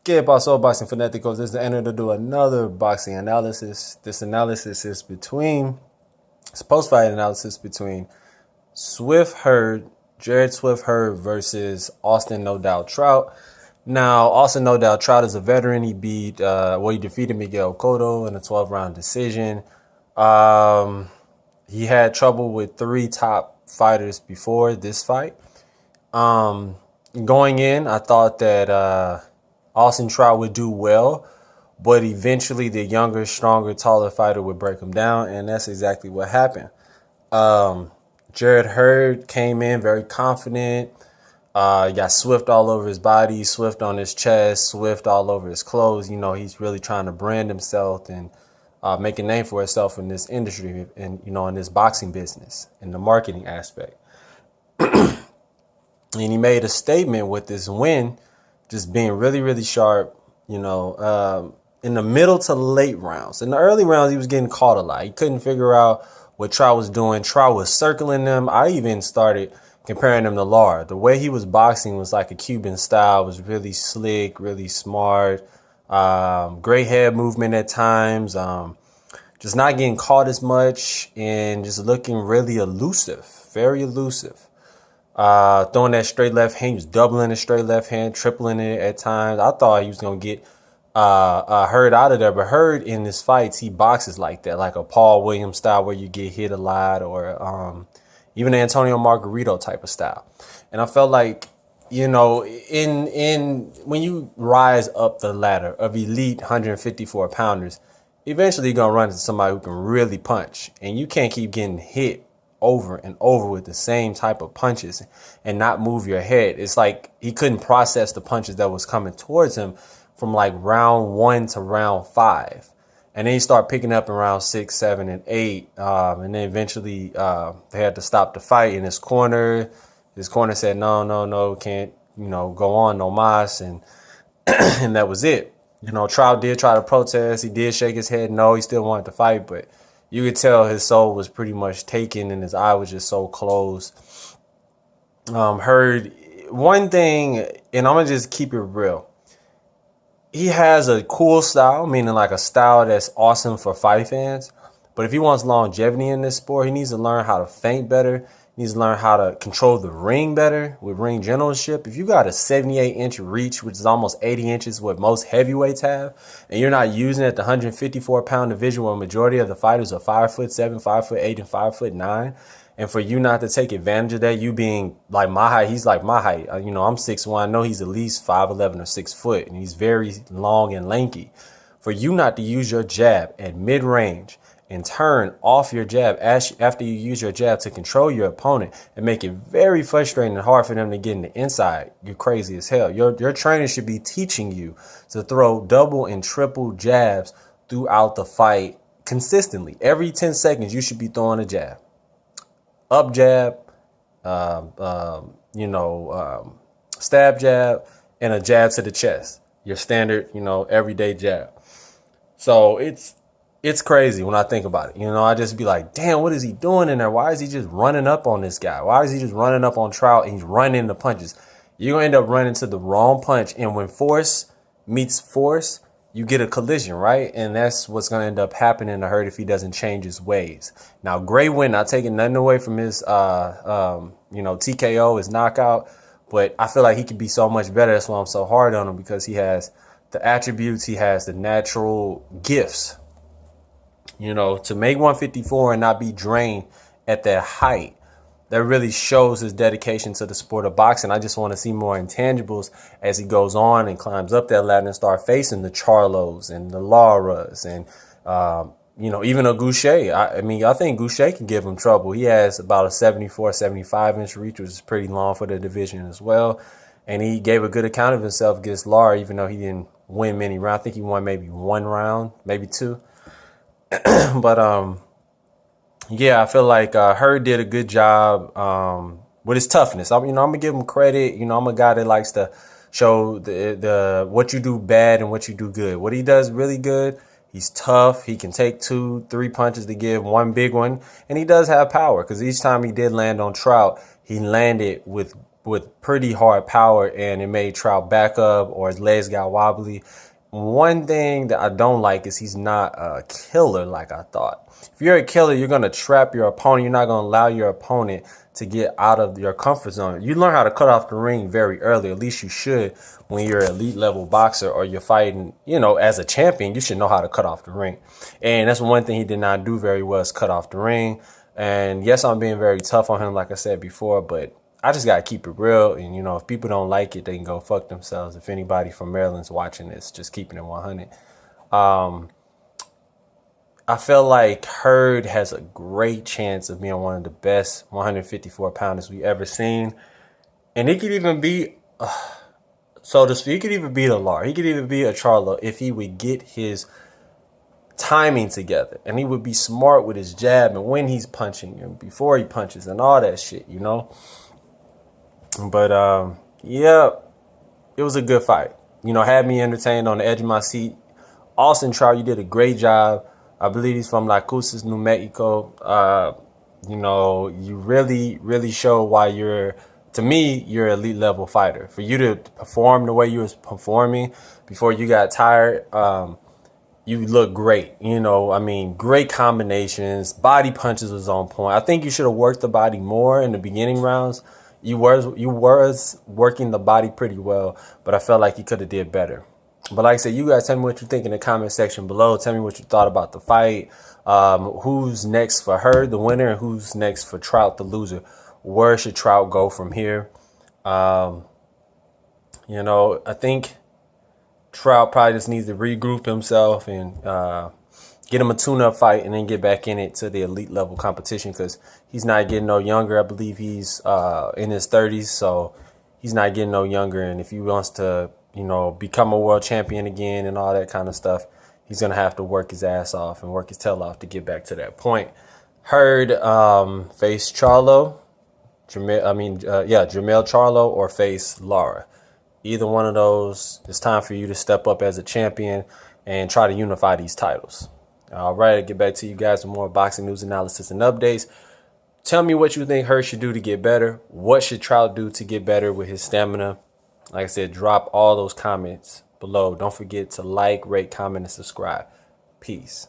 ¿Qué pasó, boxing fanáticos? This is the end to do another boxing analysis. This analysis is it's post-fight analysis between Jared Swift Hurd versus Austin No Doubt Trout. Now, Austin No Doubt Trout is a veteran. He defeated Miguel Cotto in a 12-round decision. He had trouble with 3 top fighters before this fight. Going in, I thought that Austin Trout would do well, but eventually the younger, stronger, taller fighter would break him down, and that's exactly what happened. Jared Hurd came in very confident. He got Swift all over his body, Swift on his chest, Swift all over his clothes. You know, he's really trying to brand himself and make a name for himself in this industry and, in this boxing business, in the marketing aspect. And he made a statement with this win, just being really, really sharp, in the middle to late rounds. In the early rounds, he was getting caught a lot. He couldn't figure out what Trout was doing. Trout was circling them. I even started comparing him to Lar. The way he was boxing was like a Cuban style. It was really slick, really smart, great head movement at times, just not getting caught as much and just looking really elusive, very elusive. Throwing that straight left hand, he was doubling the straight left hand, tripling it at times. I thought he was going to get Hurd out of there, but Hurd in his fights, he boxes like that, like a Paul Williams style where you get hit a lot, or even an Antonio Margarito type of style. And I felt like, in when you rise up the ladder of elite 154 pounders, eventually you're going to run into somebody who can really punch, and you can't keep getting hit over and over with the same type of punches and not move your head. It's like he couldn't process the punches that was coming towards him from like round 1 to round 5. And then he started picking up in round 6, 7, and 8. And then eventually they had to stop the fight in his corner. His corner said, no, can't, go on, no mas. And, and that was it. Trout did try to protest. He did shake his head. No, he still wanted to fight, but you could tell his soul was pretty much taken and his eye was just so closed. Hurd, one thing, and I'm going to just keep it real. He has a cool style, meaning like a style that's awesome for fight fans. But if he wants longevity in this sport, he needs to learn how to feint better. He needs to learn how to control the ring better with ring generalship. If you got a 78-inch reach, which is almost 80 inches, what most heavyweights have, and you're not using it at the 154-pound division where a majority of the fighters are 5'7", 5'8", and 5'9", and for you not to take advantage of that, you being like my height, he's like my height. I'm 6'1". I know he's at least 5'11" or 6 foot, and he's very long and lanky. For you not to use your jab at mid-range and turn off your jab after you use your jab to control your opponent and make it very frustrating and hard for them to get in the inside, you're crazy as hell. Your trainer should be teaching you to throw double and triple jabs throughout the fight consistently. Every 10 seconds, you should be throwing a jab. Up jab, stab jab, and a jab to the chest. Your standard, everyday jab. So it's crazy when I think about it. I just be like, damn, what is he doing in there? Why is he just running up on this guy? Why is he just running up on Trout and he's running into punches? You're going to end up running to the wrong punch. And when force meets force, you get a collision, right? And that's what's going to end up happening to Hurd if he doesn't change his ways. Now, great win, not taking nothing away from his, TKO, his knockout. But I feel like he could be so much better. That's why I'm so hard on him, because he has the attributes, he has the natural gifts. To make 154 and not be drained at that height, that really shows his dedication to the sport of boxing. I just want to see more intangibles as he goes on and climbs up that ladder and start facing the Charlos and the Laras and, even a Goucher. I think Goucher can give him trouble. He has about a 74, 75-inch reach, which is pretty long for the division as well. And he gave a good account of himself against Lara, even though he didn't win many rounds. I think he won maybe 1 round, maybe 2. But I feel like Hurd did a good job with his toughness. I'm gonna give him credit. I'm a guy that likes to show the what you do bad and what you do good. What he does really good, he's tough. He can take 2, 3 punches to give one big one, and he does have power, because each time he did land on Trout, he landed with with pretty hard power, and it made Trout back up, or his legs got wobbly. One thing that I don't like is he's not a killer like I thought. If you're a killer, you're going to trap your opponent. You're not going to allow your opponent to get out of your comfort zone. You learn how to cut off the ring very early. At least you should when you're an elite level boxer or you're fighting, as a champion, you should know how to cut off the ring. And that's one thing he did not do very well, is cut off the ring. And yes, I'm being very tough on him, like I said before, but I just got to keep it real. And, if people don't like it, they can go fuck themselves. If anybody from Maryland's watching this, just keeping it 100. I feel like Hurd has a great chance of being one of the best 154 pounders we ever seen. And he could even be, so to speak, he could even beat a Lar. He could even be a Charlo if he would get his timing together. And he would be smart with his jab and when he's punching and before he punches and all that shit, But, yeah, it was a good fight. Had me entertained on the edge of my seat. Austin Trout, you did a great job. I believe he's from La Cruces, New Mexico. You really, really show why you're an elite level fighter. For you to perform the way you was performing before you got tired, you look great. Great combinations. Body punches was on point. I think you should have worked the body more in the beginning rounds. You was working the body pretty well, but I felt like you could have did better. But like I said, you guys tell me what you think in the comment section below. Tell me what you thought about the fight. Who's next for Hurd, the winner, and who's next for Trout, the loser? Where should Trout go from here? I think Trout probably just needs to regroup himself and get him a tune-up fight and then get back in it to the elite level competition, because he's not getting no younger. I believe he's in his 30s, so he's not getting no younger. And if he wants to become a world champion again and all that kind of stuff, he's going to have to work his ass off and work his tail off to get back to that point. Hurd face Charlo, Jamel Charlo, or face Lara. Either one of those, it's time for you to step up as a champion and try to unify these titles. All right, I'll get back to you guys with more boxing news, analysis, and updates. Tell me what you think Hurd should do to get better. What should Trout do to get better with his stamina? Like I said, drop all those comments below. Don't forget to like, rate, comment, and subscribe. Peace.